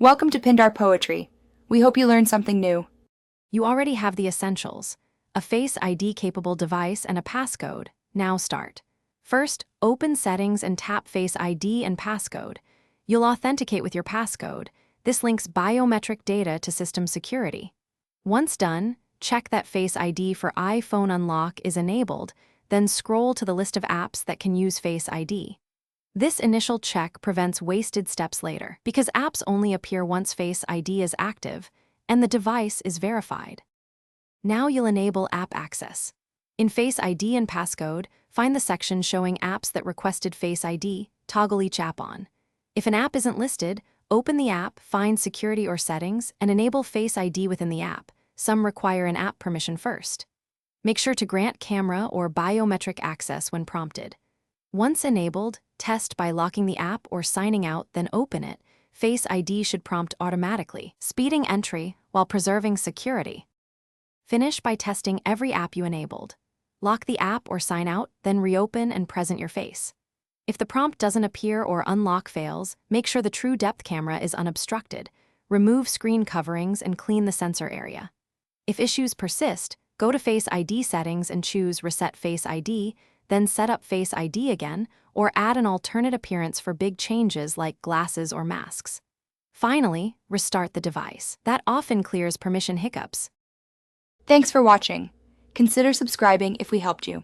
Welcome to Pindar Poetry. We hope you learned something new. You already have the essentials: a Face ID-capable device and a passcode. Now start. First, open Settings and tap Face ID and Passcode. You'll authenticate with your passcode. This links biometric data to system security. Once done, check that Face ID for iPhone unlock is enabled, then scroll to the list of apps that can use Face ID. This initial check prevents wasted steps later, because apps only appear once Face ID is active and the device is verified. Now you'll enable app access. In Face ID and Passcode, find the section showing apps that requested Face ID, toggle each app on. If an app isn't listed, open the app, find Security or Settings, and enable Face ID within the app. Some require an app permission first. Make sure to grant camera or biometric access when prompted. Once enabled, test by locking the app or signing out, then open it. Face ID should prompt automatically, speeding entry while preserving security. Finish by testing every app you enabled. Lock the app or sign out, then reopen and present your face. If the prompt doesn't appear or unlock fails, make sure the true depth camera is unobstructed. Remove screen coverings and clean the sensor area. If issues persist, go to Face ID settings and choose Reset Face ID, then set up Face ID again, or add an alternate appearance for big changes like glasses or masks. Finally, restart the device. That often clears permission hiccups. Thanks for watching. Consider subscribing if we helped you.